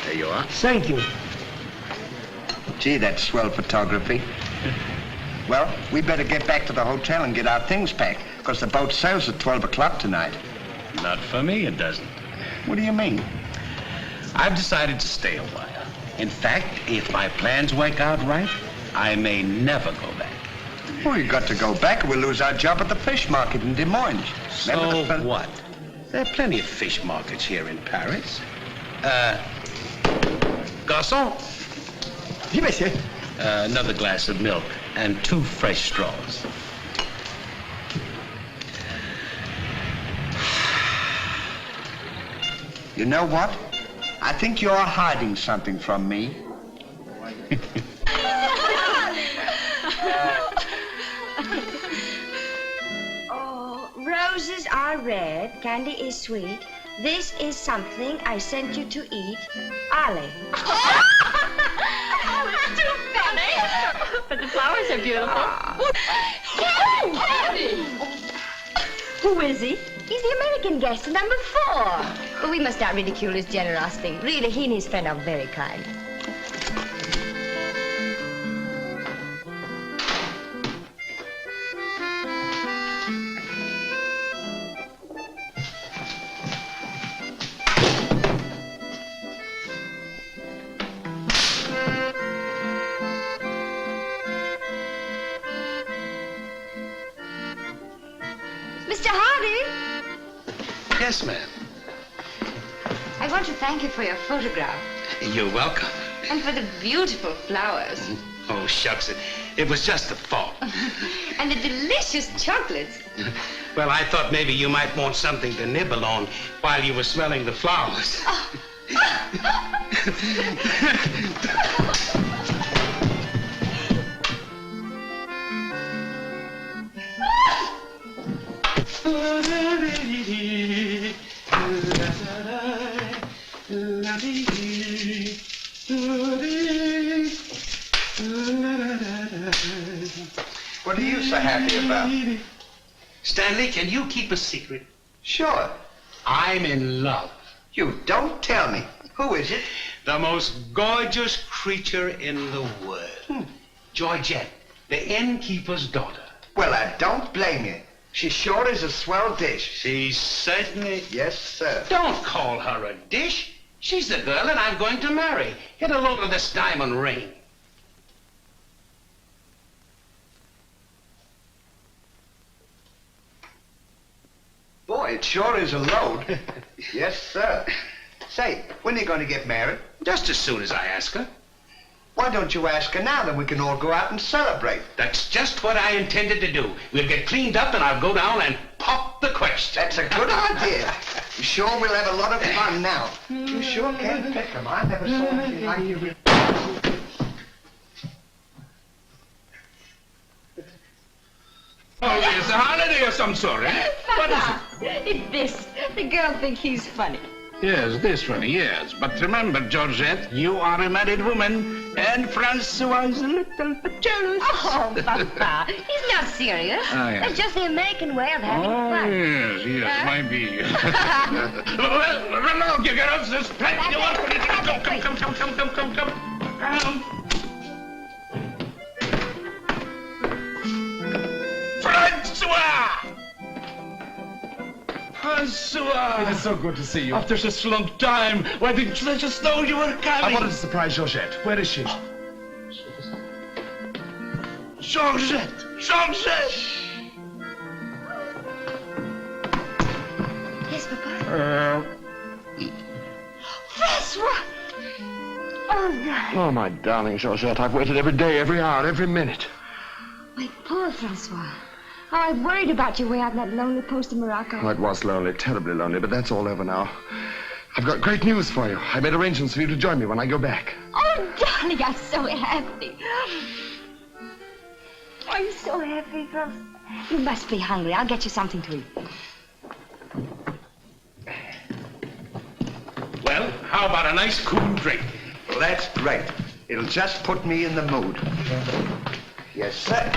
There you are. Thank you. Gee, that's swell photography. Well, we better get back to the hotel and get our things packed, because the boat sails at 12 o'clock tonight. Not for me, it doesn't. What do you mean? I've decided to stay a while. In fact, if my plans work out right, I may never go back. Well, you got to go back or we'll lose our job at the fish market in Des Moines. So what? There are plenty of fish markets here in Paris. Garçon. Oui, monsieur. Another glass of milk and 2 fresh straws. You know what? I think you're hiding something from me. Oh, roses are red, candy is sweet. This is something I sent you to eat. Ollie. Oh, it's too funny. But the flowers are beautiful. Candy! Who is he? He's the American guest, number 4. But we must not ridicule his generosity. Really, he and his friend are very kind. Mr. Hardy? Yes, ma'am. I want to thank you for your photograph You're welcome. and for the beautiful flowers Oh, shucks. It was just a thought. and the delicious chocolates. Well, I thought maybe you might want something to nibble on while you were smelling the flowers. What are you so happy about? Stanley, can you keep a secret? Sure. I'm in love. You don't tell me. Who is it? The most gorgeous creature in the world. Georgette, the innkeeper's daughter. Well, I don't blame you. She sure is a swell dish. She certainly... Yes, sir. Don't call her a dish. She's the girl that I'm going to marry. Get a load of this diamond ring. Boy, it sure is a load. Yes, sir. Say, when are you going to get married? Just as soon as I ask her. Why don't you ask her now, then we can all go out and celebrate? That's just what I intended to do. We'll get cleaned up and I'll go down and pop the question. That's a good idea. You sure we'll have a lot of fun now. You sure can pick 'em. I never saw anything like you. Oh, it's a holiday of some sort, eh? What is it? It's this. The girl thinks he's funny. Yes, this one, yes. But remember, Georgette, you are a married woman, and Francois is a little bit jealous. Oh, Papa, he's not serious. Oh, yes. That's just the American way of having Oh, fun. yes, might be. Well, run along, you girls. There's plenty of work for you to do. Come. Francois! Francois! It's so good to see you. After such a long time, why didn't you let us know you were coming? I wanted to surprise Georgette. Where is she? Georgette! Georgette! Yes, Papa? Francois! Oh, darling. Oh, my darling Georgette, I've waited every day, every hour, every minute. My poor Francois. How I worried about you way out in that lonely post in Morocco. Oh, it was lonely, terribly lonely, but that's all over now. I've got great news for you. I made arrangements for you to join me when I go back. Oh, darling, I'm so happy. I'm so happy, Francois. You must be hungry. I'll get you something to eat. Well, how about a nice cool drink? Well, that's great. It'll just put me in the mood. Yes, sir.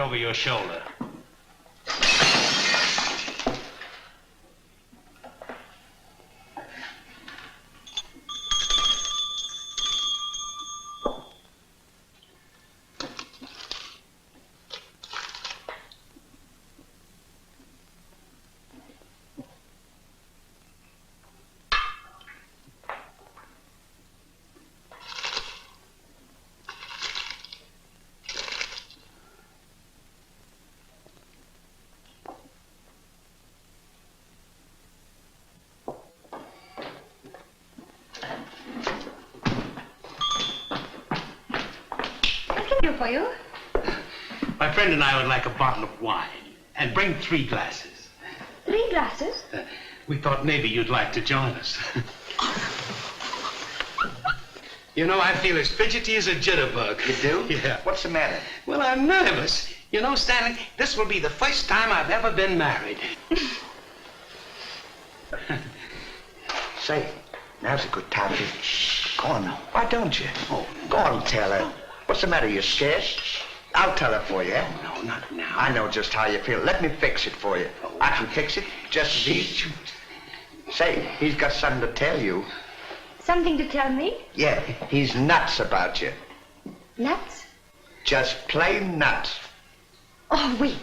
over your shoulder. For you? My friend and I would like a bottle of wine. And bring 3 glasses. 3 glasses? We thought maybe you'd like to join us. You know, I feel as fidgety as a jitterbug. You do? Yeah. What's the matter? Well, I'm nervous. You know, Stanley, this will be the first time I've ever been married. Say, now's a good time to... Go on, why don't you? Oh, go on, tell her. What's the matter, you scared? I'll tell her for you. No, not now. I know just how you feel. Let me fix it for you. I can fix it just as easy. Say, he's got something to tell you. Something to tell me? Yeah, he's nuts about you. Nuts? Just plain nuts. Oh, wait.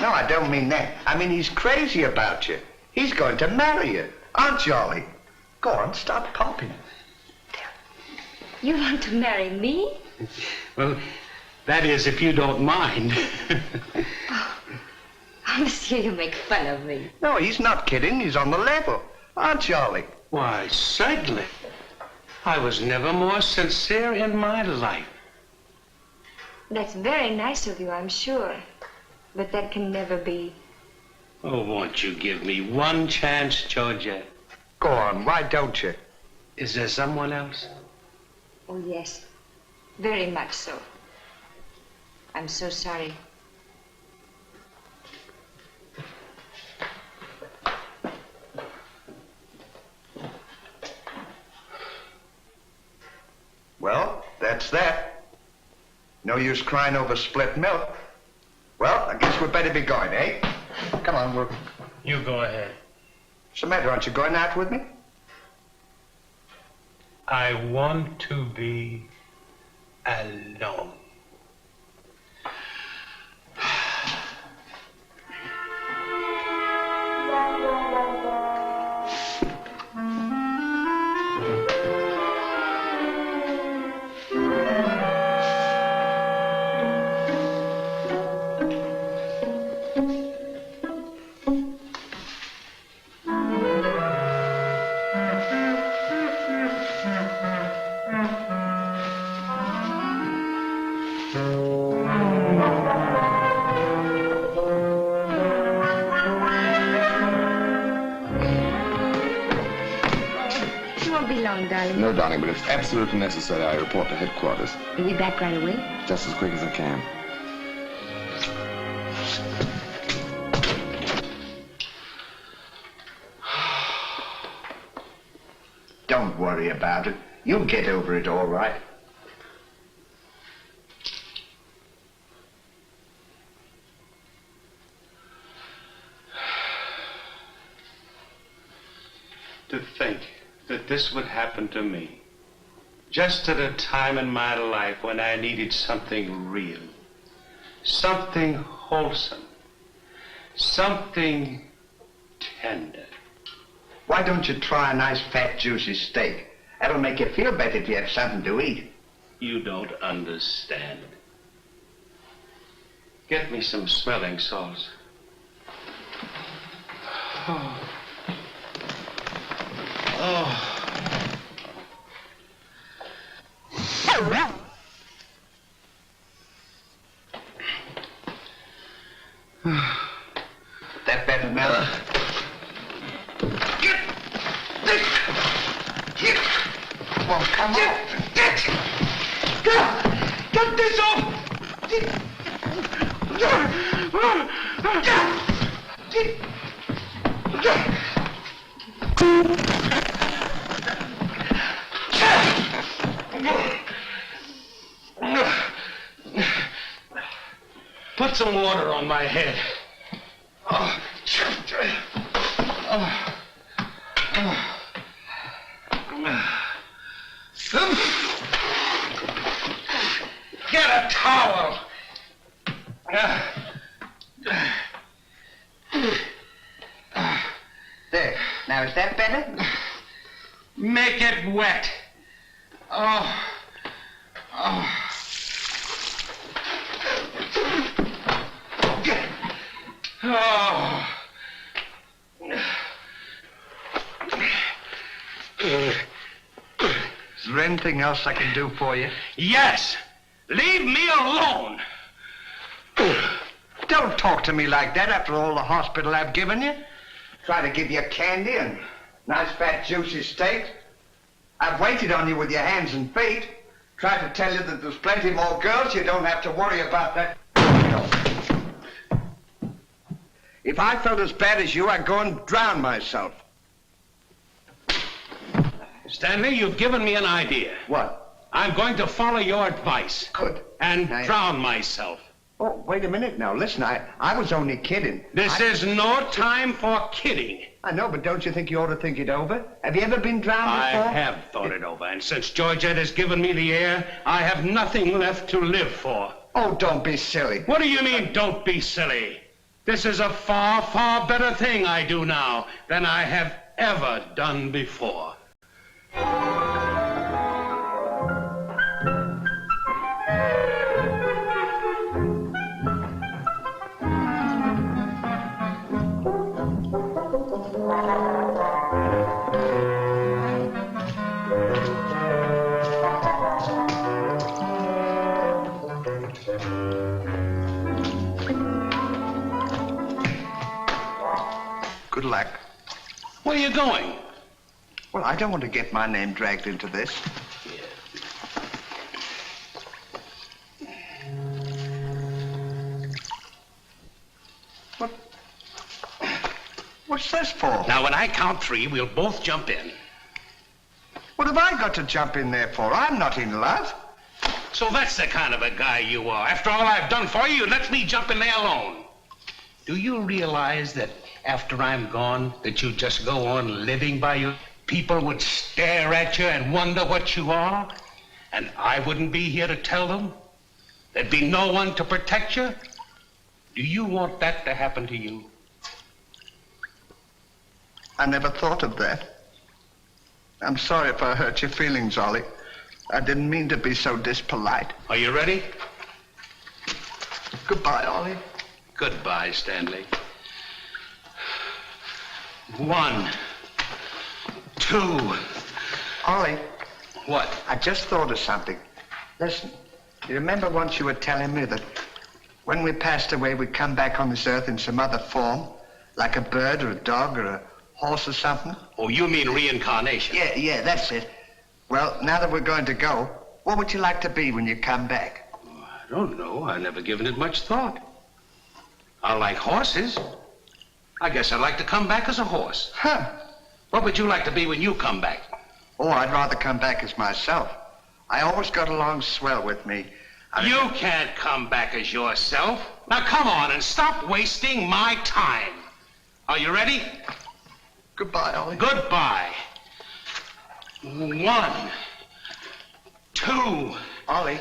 No, I don't mean that. I mean he's crazy about you. He's going to marry you. Aren't you, Ollie? Go on, stop popping. You want to marry me? Well, that is, if you don't mind. Oh, monsieur, you make fun of me. No, he's not kidding. He's on the level. Aren't you, Ollie? Why, certainly. I was never more sincere in my life. That's very nice of you, I'm sure. But that can never be. Oh, won't you give me one chance, Georgette? Go on, why don't you? Is there someone else? Oh, yes. Very much so. I'm so sorry. Well, that's that. No use crying over spilt milk. Well, I guess we'd better be going, eh? Come on, we'll... You go ahead. What's the matter? Aren't you going out with me? I want to be alone. No, darling, but if absolutely necessary, I report to headquarters. You'll be back right away? Just as quick as I can. Don't worry about it. You'll get over it all right. To think that this would happen to me, just at a time in my life when I needed something real, something wholesome, something tender. Why don't you try a nice, fat, juicy steak? That'll make you feel better if you have something to eat. You don't understand. Get me some smelling salts. Oh. Oh. That better, Mel? Get this! Get! Well, come on. Get this off! Put some water on my head. Oh. Get a towel. There. Now, is that better? Make it wet. Oh. Oh. Oh. Is there anything else I can do for you? Yes. Leave me alone. Don't talk to me like that after all the hospital I've given you. Try to give you candy and nice fat juicy steak. I've waited on you with your hands and feet. Tried to tell you that there's plenty more girls. You don't have to worry about that. If I felt as bad as you, I'd go and drown myself. Stanley, you've given me an idea. What? I'm going to follow your advice. Good. And Now, drown myself. Oh, wait a minute now. Listen, I was only kidding. This is no time for kidding. I know, but don't you think you ought to think it over? Have you ever been drowned I before? have thought it over, and since Georgette has given me the air, I have nothing left to live for. Oh, don't be silly. What do you mean, don't be silly? This is a far, far better thing I do now than I have ever done before. Good luck. Where are you going? Well, I don't want to get my name dragged into this. What's this for? Now, when I count 3, we'll both jump in. What have I got to jump in there for? I'm not in love. So that's the kind of a guy you are. After all I've done for you, you let me jump in there alone. Do you realize that after I'm gone, that you just go on living by you? People would stare at you and wonder what you are, and I wouldn't be here to tell them? There'd be no one to protect you? Do you want that to happen to you? I never thought of that. I'm sorry if I hurt your feelings, Ollie. I didn't mean to be so dispolite. Are you ready? Goodbye, Ollie. Goodbye, Stanley. 1, 2. Ollie, What? I just thought of something. Listen, you remember once you were telling me that when we passed away, we'd come back on this earth in some other form? Like a bird or a dog or a horse or something? Oh, you mean reincarnation? Yeah, that's it. Well, now that we're going to go, what would you like to be when you come back? I don't know. I've never given it much thought. I like horses. I guess I'd like to come back as a horse. Huh. What would you like to be when you come back? Oh, I'd rather come back as myself. I always got along swell with me. You can't come back as yourself. Now come on and stop wasting my time. Are you ready? Goodbye, Ollie. Goodbye. 1, 2. Ollie,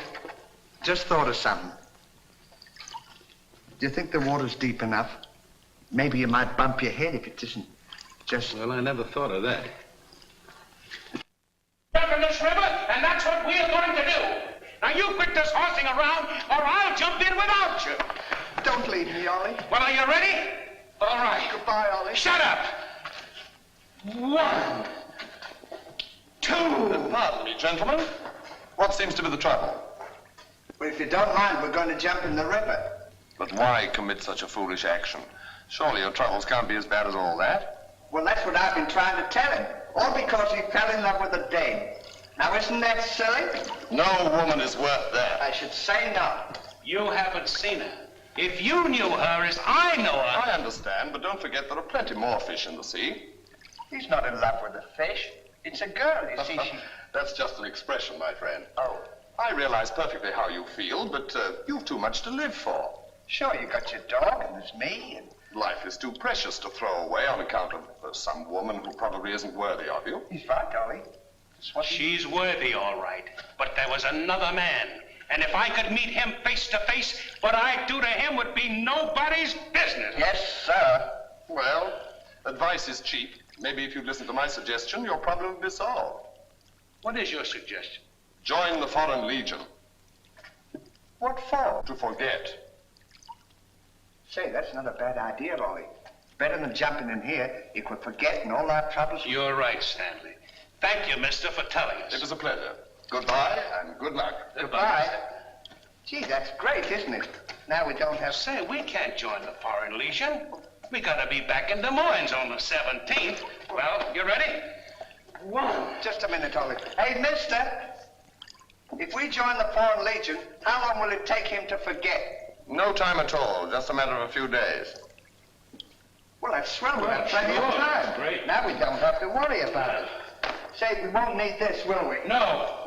just thought of something. Do you think the water's deep enough? Maybe you might bump your head if it isn't just... Well, I never thought of that. Jump in this river, and that's what we're going to do. Now you quit this horsing around, or I'll jump in without you. Don't leave me, Ollie. Well, are you ready? All right. Goodbye, Ollie. Shut up. 1, 2. Pardon me, gentlemen. What seems to be the trouble? Well, if you don't mind, we're going to jump in the river. But why commit such a foolish action? Surely your troubles can't be as bad as all that. Well, that's what I've been trying to tell him. All because he fell in love with a dame. Now, isn't that silly? No woman is worth that. I should say not. You haven't seen her. If you knew her as I know her... I understand, but don't forget there are plenty more fish in the sea. He's not in love with a fish. It's a girl, you see. That's just an expression, my friend. Oh. I realize perfectly how you feel, but you've too much to live for. Sure, you got your dog, and there's me, and... Life is too precious to throw away on account of some woman who probably isn't worthy of you. He's right, Ollie. She's worthy, all right. But there was another man. And if I could meet him face to face, what I'd do to him would be nobody's business. Yes, sir. Well, advice is cheap. Maybe if you'd listen to my suggestion, your problem would be solved. What is your suggestion? Join the Foreign Legion. What for? To forget. Say, that's not a bad idea, Ollie. Better than jumping in here. You could forget and all our troubles. You're right, Stanley. Thank you, mister, for telling us. It was a pleasure. Goodbye and good luck. Goodbye. Gee, that's great, isn't it? Now we don't have... Say, we can't join the Foreign Legion. We gotta be back in Des Moines on the 17th. Well, you ready? One. Just a minute, Ollie. Hey, mister. If we join the Foreign Legion, how long will it take him to forget? No time at all. Just a matter of a few days. Well, that's swell. We'll have plenty of time. Great. Now we don't have to worry about it. Say, we won't need this, will we? No.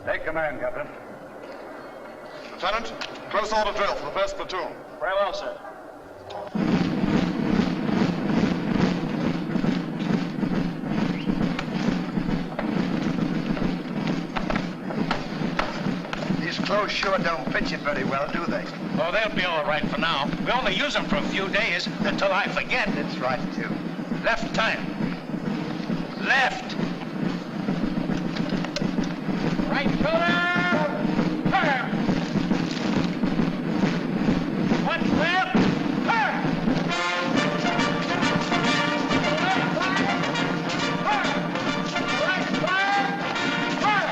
Take command, Captain. Lieutenant, close order drill for the first platoon. Very well, sir. These clothes sure don't fit you very well, do they? Oh, they'll be all right for now. We only use them for a few days until I forget. That's right, too. Left time. Left. Right shoulder. Turn. One left. Turn. Right side. Turn.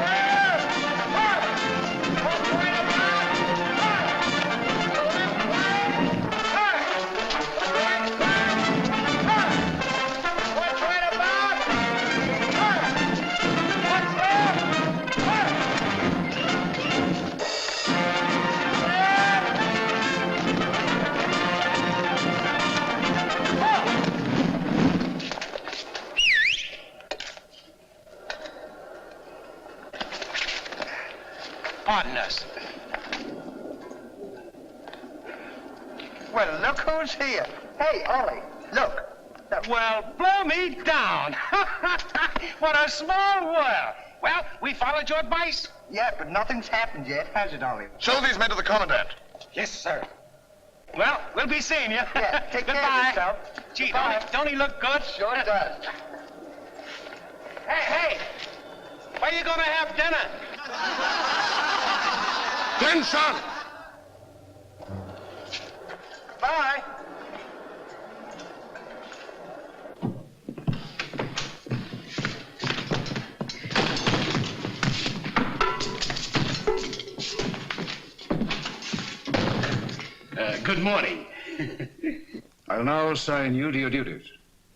Rear. Turn. One right about. Turn. Left side. Turn. Right side. Turn. One right about. Turn. One left. Pardon us. Well, look who's here. Hey, Ollie, look. Well, blow me down. What a small world. Well, we followed your advice. Yeah, but nothing's happened yet, has it, Ollie? Show these men to the commandant. Yes, sir. Well, we'll be seeing you. Yeah, take care of Goodbye. yourself. Gee, Goodbye. don't he look good? Sure does. Hey, where you gonna have dinner? Attention! Bye. Good morning. I'll now assign you to your duties.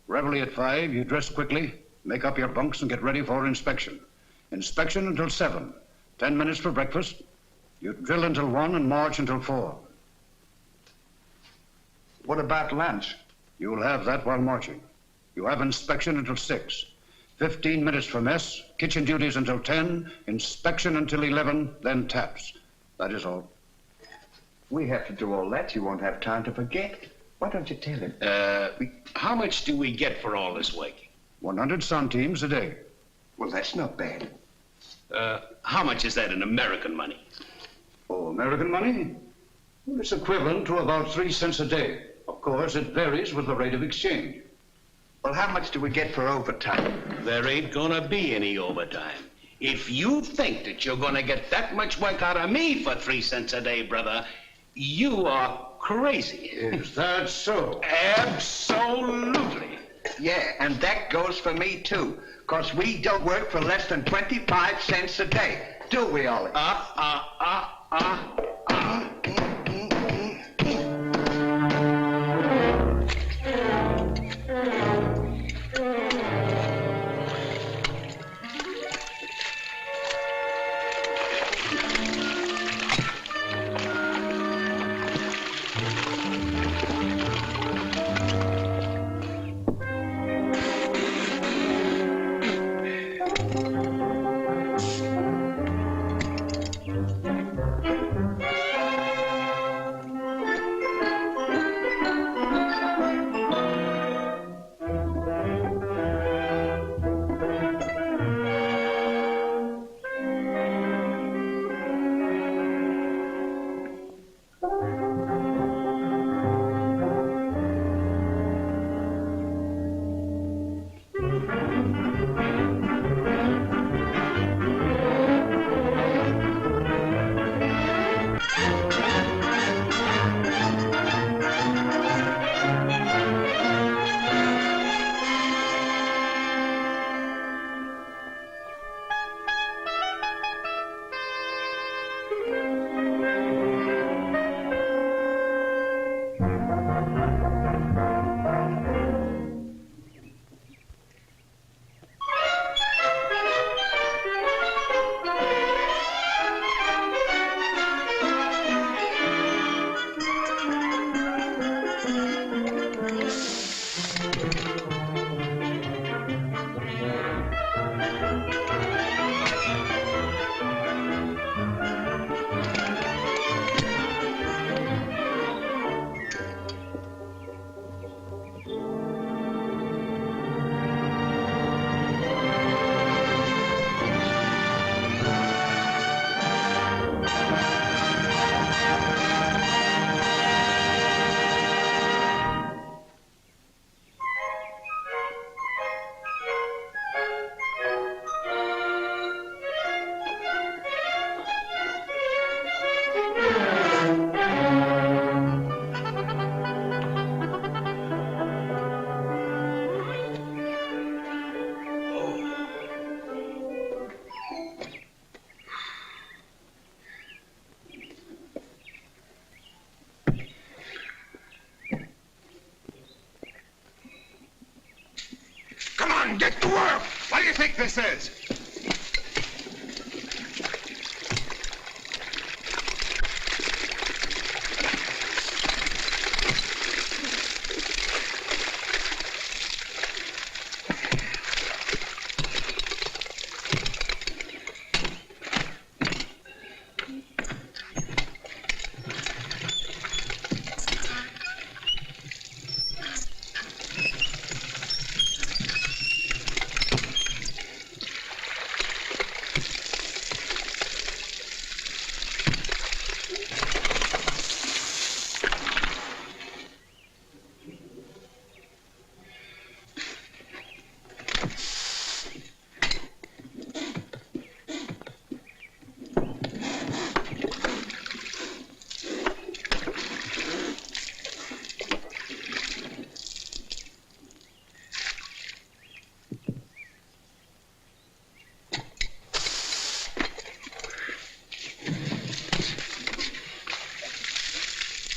Reveille at 5, you dress quickly, make up your bunks and get ready for inspection. Inspection until 7. 10 minutes for breakfast. You drill until 1 and march until 4. What about lunch? You'll have that while marching. You have inspection until 6. 15 minutes for mess, kitchen duties until 10, inspection until 11, then taps. That is all. We have to do all that. You won't have time to forget. Why don't you tell him? How much do we get for all this work? 100 centimes a day. Well, that's not bad. How much is that in American money? Oh, American money? Well, it's equivalent to about 3 cents a day. Of course, it varies with the rate of exchange. Well, how much do we get for overtime? There ain't gonna be any overtime. If you think that you're gonna get that much work out of me for 3 cents a day, brother, you are crazy. Is that so? Absolutely. Yeah, and that goes for me, too. Because we don't work for less than 25 cents a day. Do we, Ollie? Get to work! What do you think this is?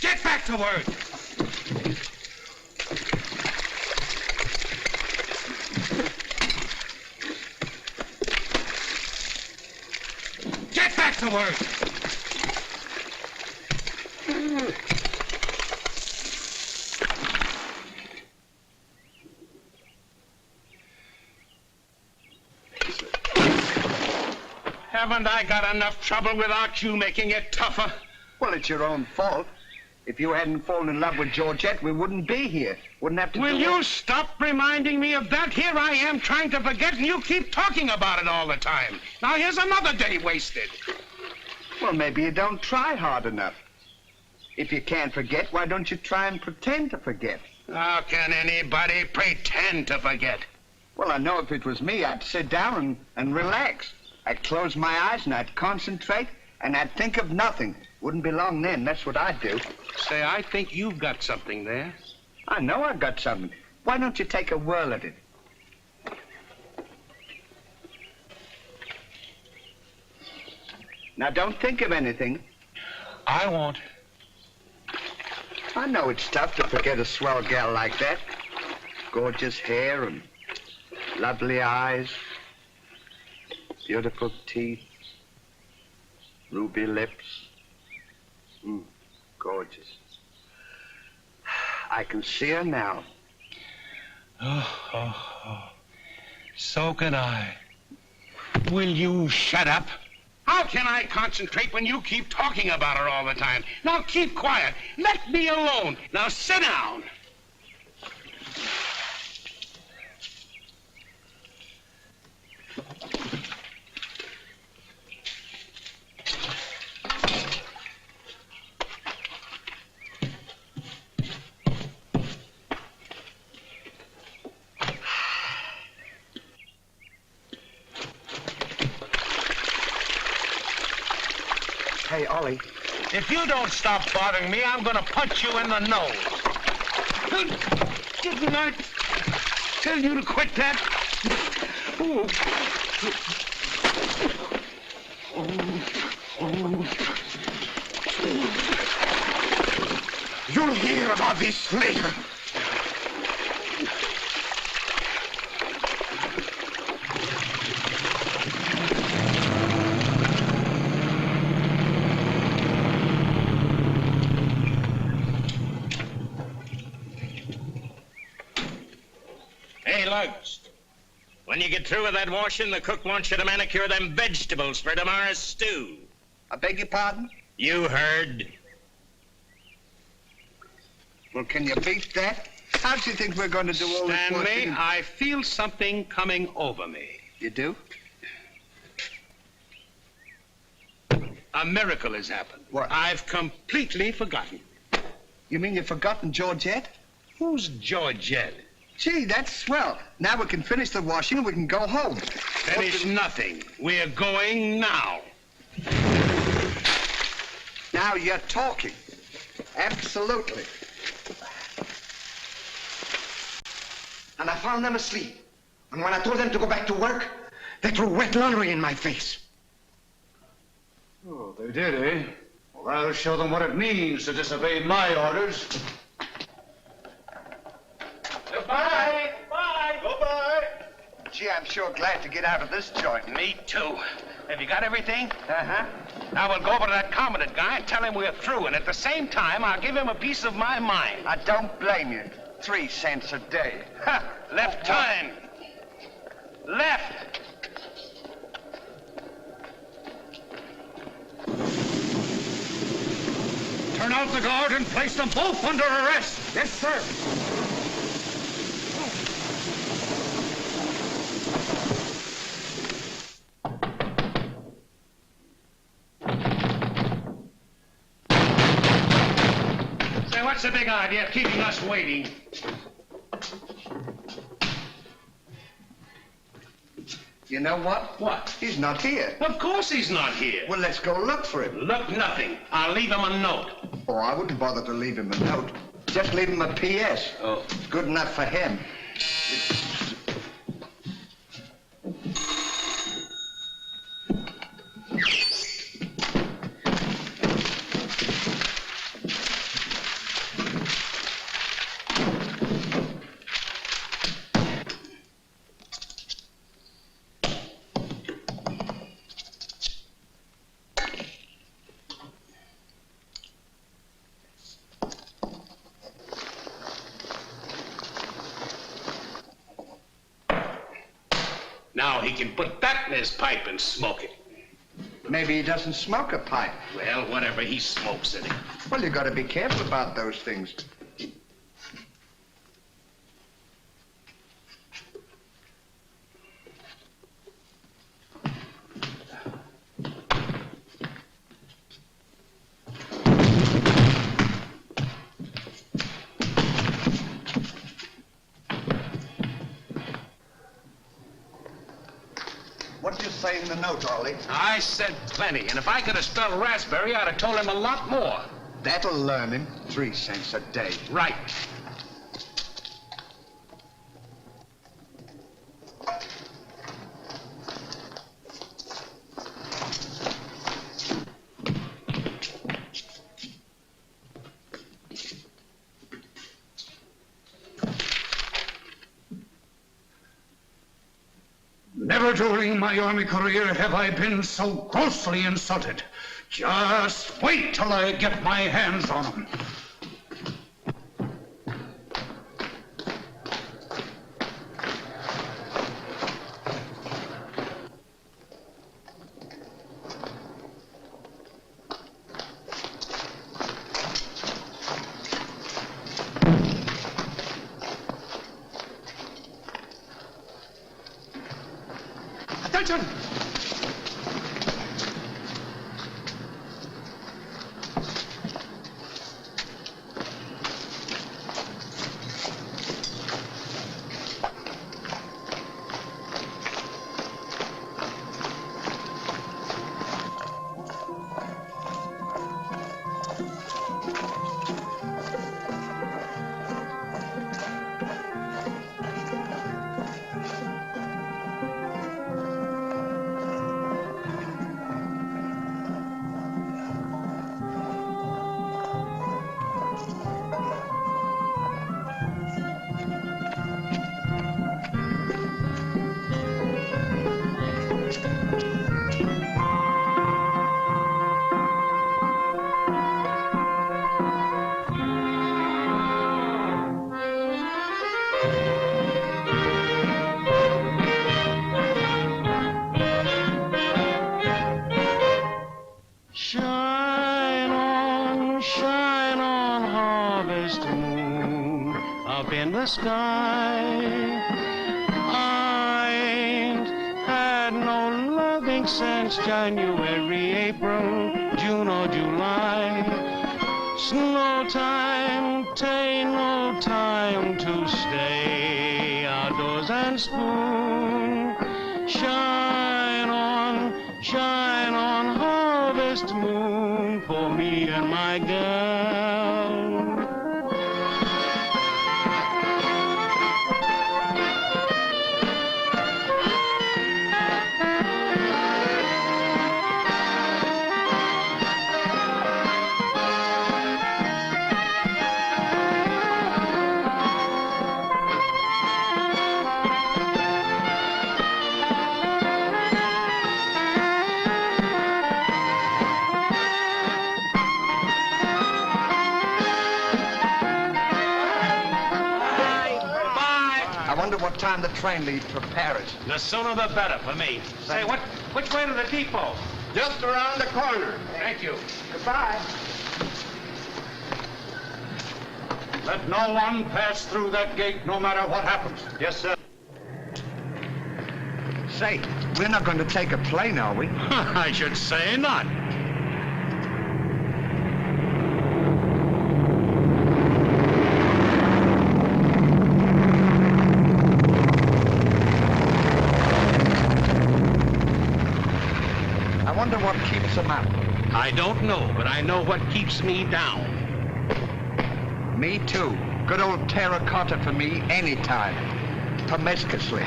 Get back to work! Get back to work! Haven't I got enough trouble without you making it tougher? Well, it's your own fault. If you hadn't fallen in love with Georgette, we wouldn't be here. Wouldn't have to Will do you stop reminding me of that? Here I am trying to forget, and you keep talking about it all the time. Now here's another day wasted. Well, maybe you don't try hard enough. If you can't forget, why don't you try and pretend to forget? How can anybody pretend to forget? Well, I know if it was me, I'd sit down and relax. I'd close my eyes and I'd concentrate and I'd think of nothing. Wouldn't be long then. That's what I'd do. Say, I think you've got something there. I know I've got something. Why don't you take a whirl at it? Now, don't think of anything. I won't. I know it's tough to forget a swell gal like that. Gorgeous hair and lovely eyes, beautiful teeth, ruby lips. Gorgeous. I can see her now. Oh. So can I. Will you shut up? How can I concentrate when you keep talking about her all the time? Now keep quiet. Let me alone. Now sit down. Hey, Ollie. If you don't stop bothering me, I'm going to punch you in the nose. Didn't I tell you to quit that? Ooh. You'll hear about this later. When you get through with that washing, the cook wants you to manicure them vegetables for tomorrow's stew. I beg your pardon? You heard. Well, can you beat that? How do you think we're going to do all this Stanley, washing? I feel something coming over me. You do? A miracle has happened. What? I've completely forgotten. You mean you've forgotten Georgette? Who's Georgette? Gee, that's swell. Now we can finish the washing and we can go home. Finish nothing. We're going now. Now you're talking. Absolutely. And I found them asleep. And when I told them to go back to work, they threw wet laundry in my face. Oh, they did, eh? Well, I'll show them what it means to disobey my orders. Goodbye. Bye. Goodbye. Gee, I'm sure glad to get out of this joint. Me too. Have you got everything? Uh-huh. Now we'll go over to that comedic guy and tell him we're through, and at the same time, I'll give him a piece of my mind. I don't blame you. 3 cents a day. Ha! Left turn. Left. Turn out the guard and place them both under arrest. Yes, sir. Say, what's the big idea of keeping us waiting? You know what? What? He's not here. Of course he's not here. Well, let's go look for him. Look, nothing. I'll leave him a note. Oh, I wouldn't bother to leave him a note. Just leave him a P.S. Oh. It's good enough for him. Now he can put that in his pipe and smoke it. Maybe he doesn't smoke a pipe. Well, whatever, he smokes it. Well, you got to be careful about those things. What did you say in the note, Ollie? I said plenty, and if I could have spelled raspberry, I'd have told him a lot more. That'll learn him. 3 cents a day. Right. Never during my army career have I been so grossly insulted. Just wait till I get my hands on him. Attention! Shine on, harvest moon, up in the sky. I ain't had no loving since January, April, June or July. Snow time, tain't no time to stay outdoors and spoon. Shine on, harvest moon, for me and my girl. What time the train leaves for Paris? The sooner the better for me. Say, which way to the depot? Just around the corner. Thank you. Goodbye. Let no one pass through that gate, no matter what happens. Yes, sir. Say, we're not going to take a plane, are we? I should say not. I wonder what keeps them up. I don't know, but I know what keeps me down. Me too. Good old terracotta for me anytime. Promiscuously.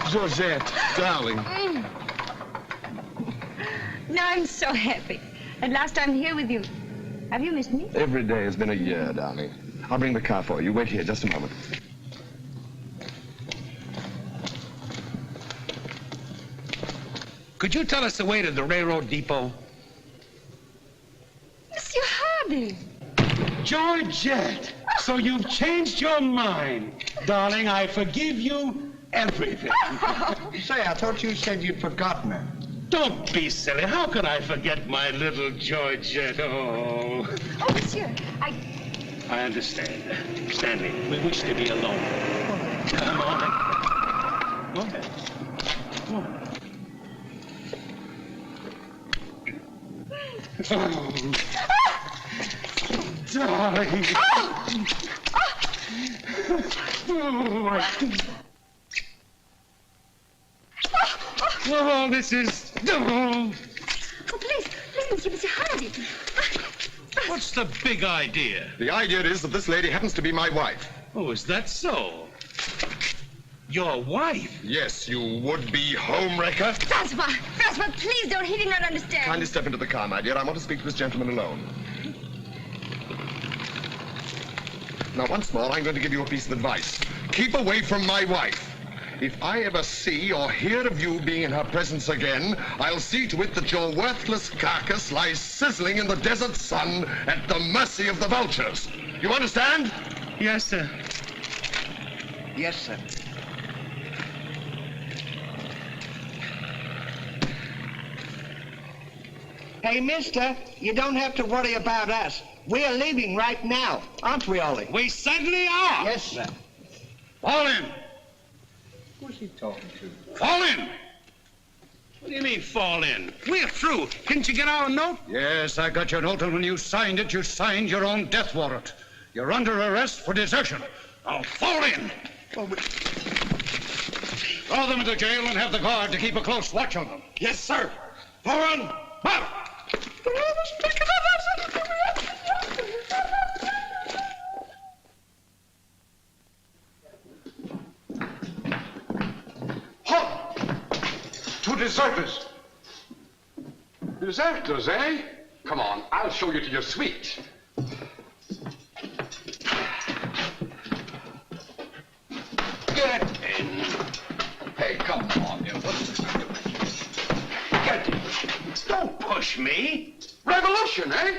Georgette, darling. Now I'm so happy. At last I'm here with you. Have you missed me? Every day has been a year, darling. I'll bring the car for you. Wait here just a moment. Could you tell us the way to the railroad depot? Hardy. Georgette, so you've changed your mind. Darling, I forgive you everything. Say, I thought you said you'd forgotten her. Don't be silly. How can I forget my little Georgette? Oh. Oh, monsieur, I understand. Stanley, we wish to be alone. Come on. Go ahead. Go on. Oh. Darling. Oh, this is... Oh, please, Mr. Hardy. What's the big idea? The idea is that this lady happens to be my wife. Oh, is that so? Your wife? Yes, you would-be homewrecker. Francois, please don't. He did not understand. Kindly step into the car, my dear. I want to speak to this gentleman alone. Now, once more, I'm going to give you a piece of advice. Keep away from my wife. If I ever see or hear of you being in her presence again, I'll see to it that your worthless carcass lies sizzling in the desert sun at the mercy of the vultures. You understand? Yes, sir. Yes, sir. Hey, mister, you don't have to worry about us. We're leaving right now, aren't we, Ollie? We certainly are. Yes, sir. Fall in. Who's he talking to? Fall in. What do you mean, fall in? We're through. Didn't you get our note? Yes, I got your note, and when you signed it, you signed your own death warrant. You're under arrest for desertion. Now, fall in. Well, Throw them into jail and have the guard to keep a close watch on them. Yes, sir. Foreign, march. Halt! Two deserters. Deserters, eh? Come on, I'll show you to your suite. Get in. Hey, come on, you. Get in. Don't push me. Revolution, eh?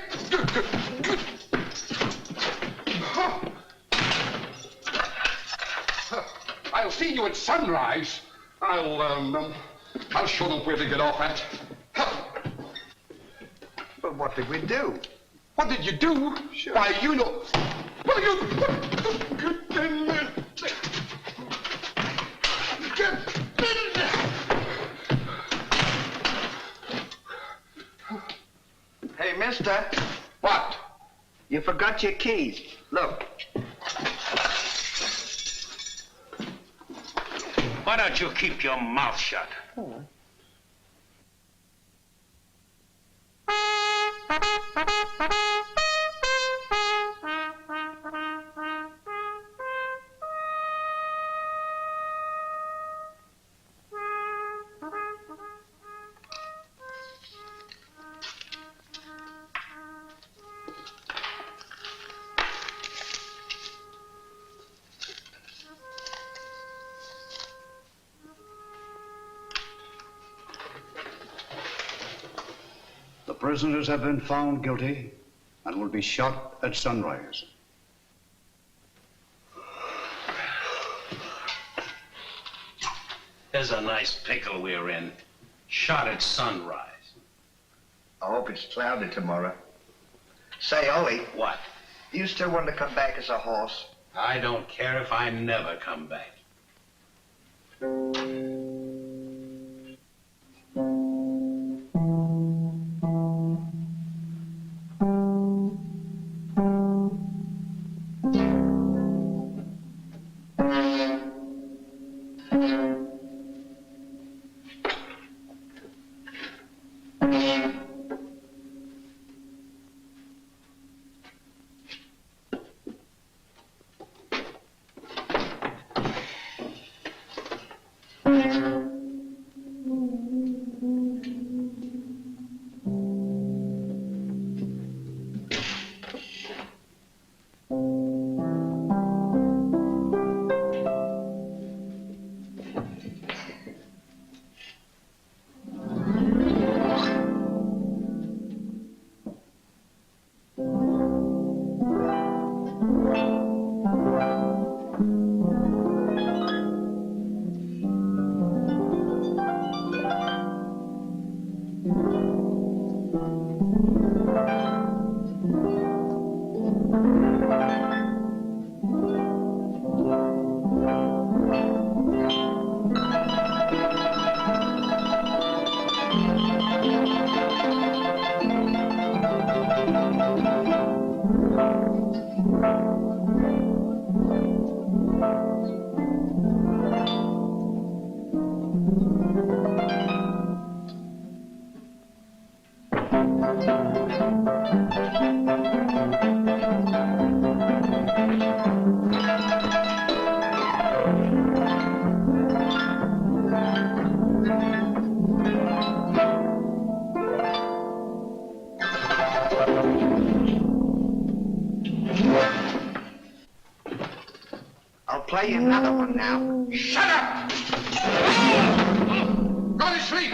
I'll see you at sunrise. I'll show them where to get off at. but what did we do? What did you do? Sure. Why, you know... Well, you... Get in there. Get in there. Hey, mister. What? You forgot your keys. Look. Why don't you keep your mouth shut? The prisoners have been found guilty and will be shot at sunrise. There's a nice pickle we're in. Shot at sunrise. I hope it's cloudy tomorrow. Say, Ollie. What? Do you still want to come back as a horse? I don't care if I never come back. I'll play you another one now. Shut up! Go to sleep!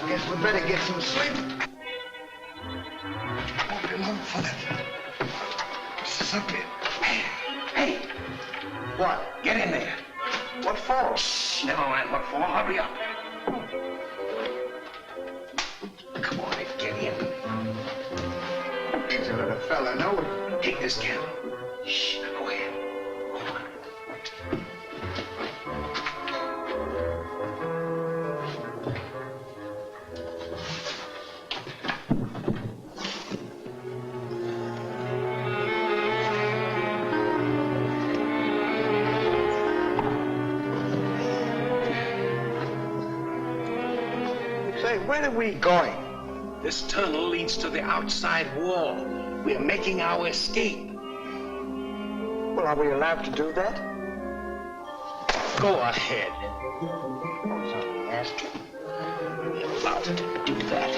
Guess we'd better get some sleep. Won't be long for that. What's this up here? Hey! What? Get in there. What for? Shh, never mind what for. Hurry up. Come on, get in. He's a little fella, no? Take this candle. Shh, go ahead. Where are we going? This tunnel leads to the outside wall. We're making our escape. Well, are we allowed to do that? Go ahead. I was only asking. We're allowed to do that.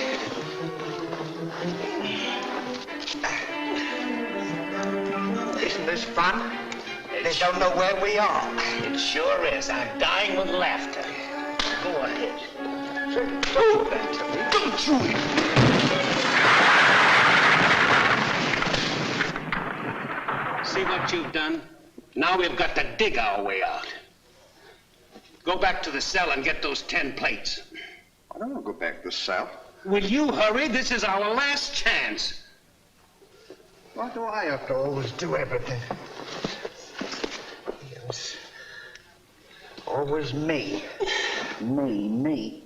Isn't this fun? They don't know where we are. It sure is. I'm dying with laughter. Go ahead. Don't do that to me. Don't do it. See what you've done? Now we've got to dig our way out. Go back to the cell and get those 10 plates. I don't want to go back to the cell. Will you hurry? This is our last chance. Why do I have to always do everything? Yes. Always me. Me.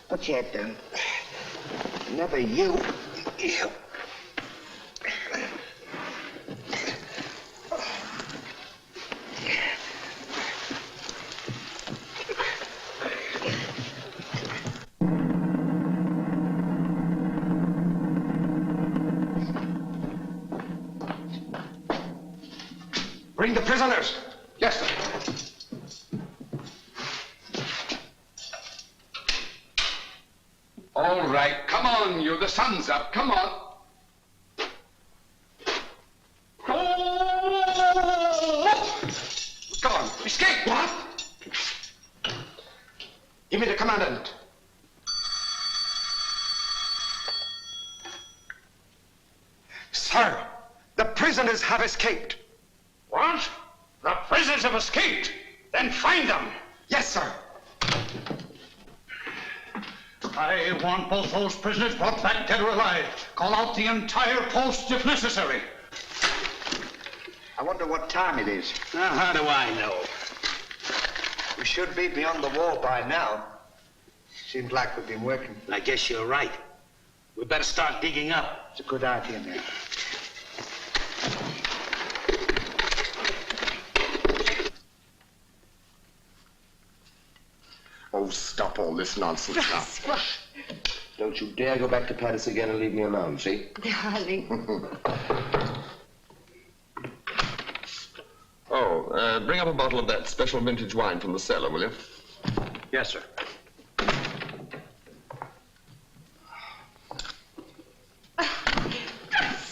What you done? Never you. You. Bring the prisoners. Yes, sir. All right, come on, you. The sun's up. Come on. Come on, escape. What? Give me the commandant. Sir, the prisoners have escaped. What? The prisoners have escaped. Then find them. Yes, sir. I want both those prisoners brought back dead or alive. Call out the entire post if necessary. I wonder what time it is. Now, how do I know? We should be beyond the wall by now. Seems like we've been working. I guess you're right. We better start digging up. It's a good idea, man. Oh, stop all this nonsense now. Squash. Don't you dare go back to Paris again and leave me alone, see? Darling. Oh, bring up a bottle of that special vintage wine from the cellar, will you? Yes, sir.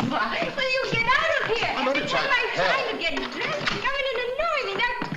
Why? Will you get out of here? I'm only Every time trying- I'm trying to get dressed, you come in and annoy me. Now, go!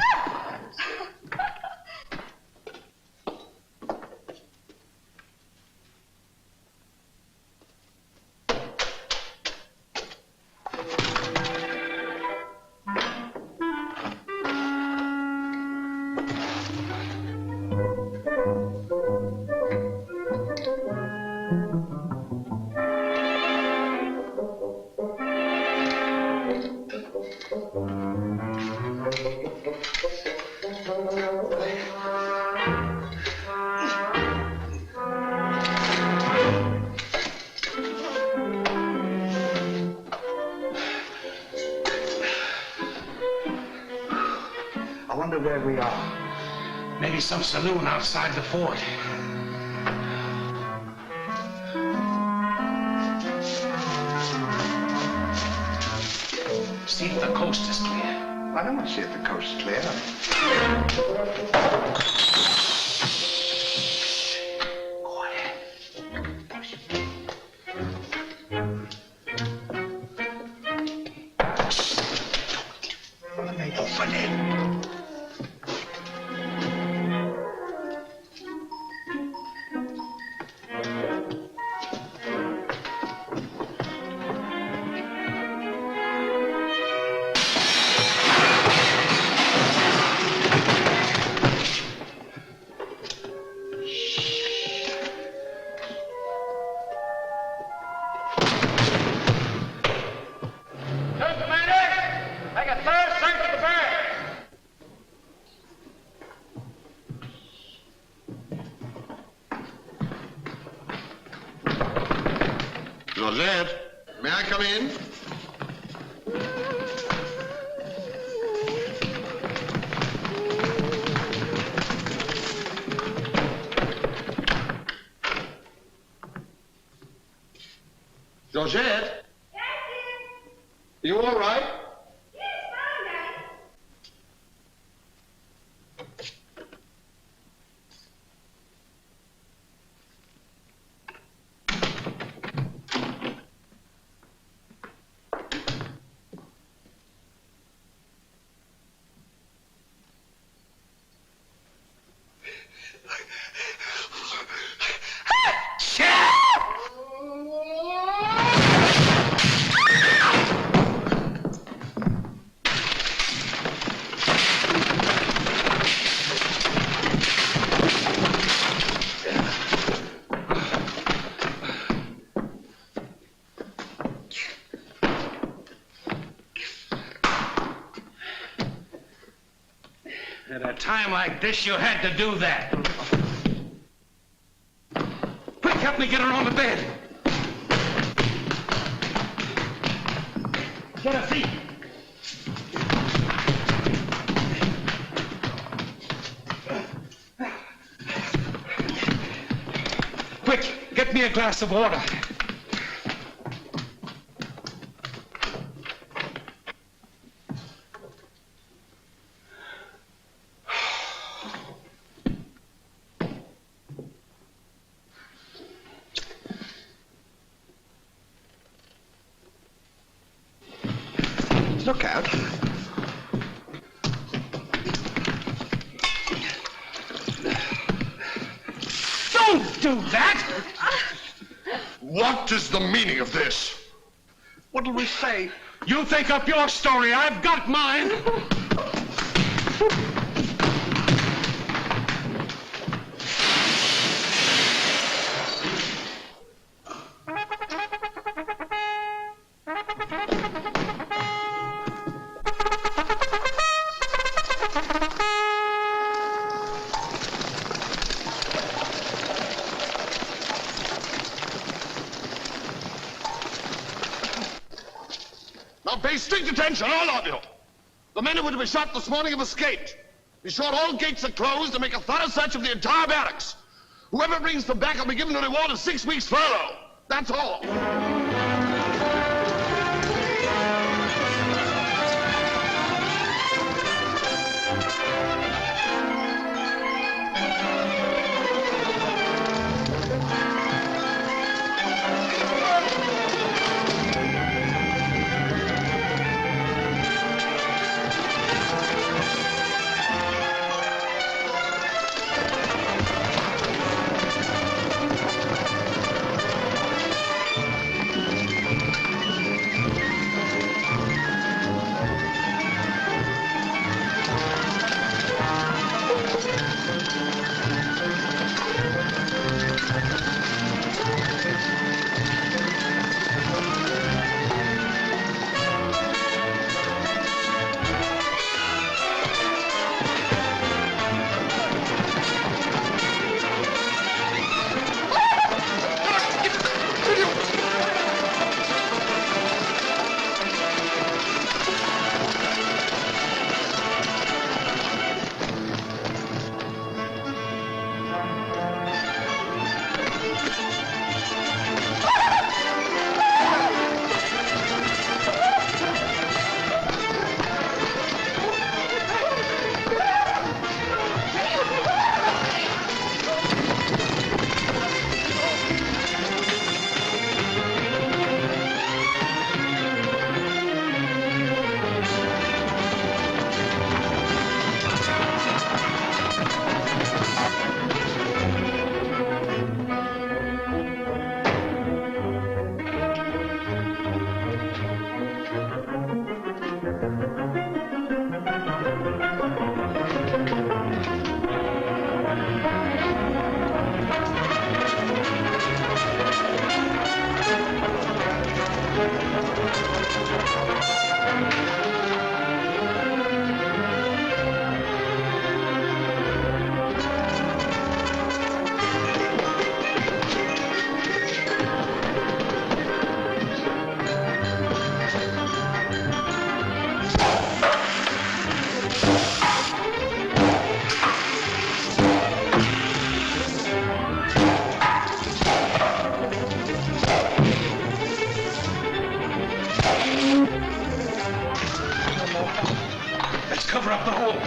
I wonder where we are. Maybe some saloon outside the fort. See if the coast is clear. I don't want to see if the coast is clear. Open it. Georgette, may I come in? Georgette? You all right? At a time like this, you had to do that. Quick, help me get her on the bed. Get her feet. Quick, get me a glass of water. Look out. Don't do that! What is the meaning of this? What'll we say? You think up your story. I've got mine. Now pay strict attention, all of you. The men who were to be shot this morning have escaped. Be sure all gates are closed and make a thorough search of the entire barracks. Whoever brings them back will be given a reward of 6 weeks' furlough. That's all. Cover up the hole.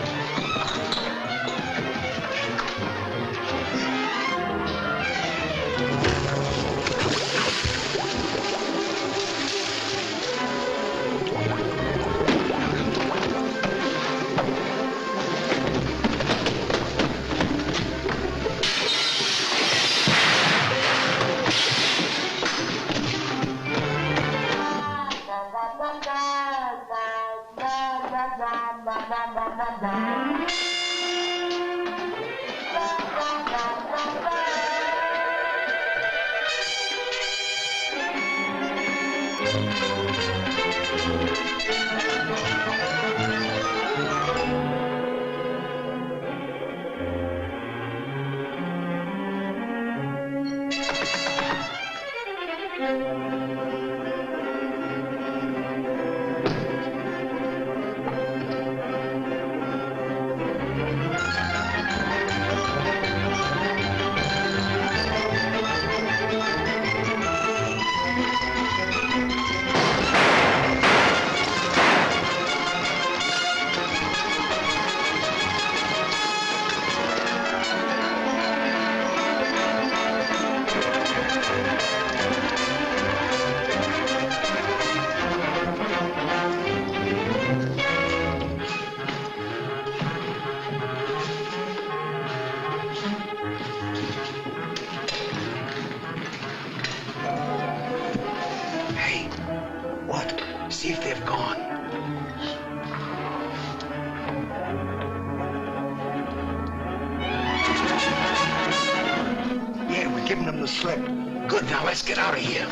See if they've gone. Yeah, we're giving them the slip. Good, now let's get out of here.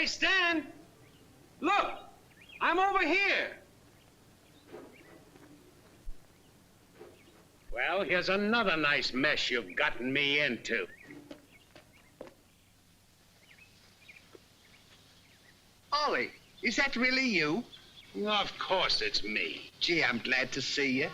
Hey, Stan! Look! I'm over here! Well, here's another nice mess you've gotten me into. Ollie, is that really you? Of course it's me. Gee, I'm glad to see you.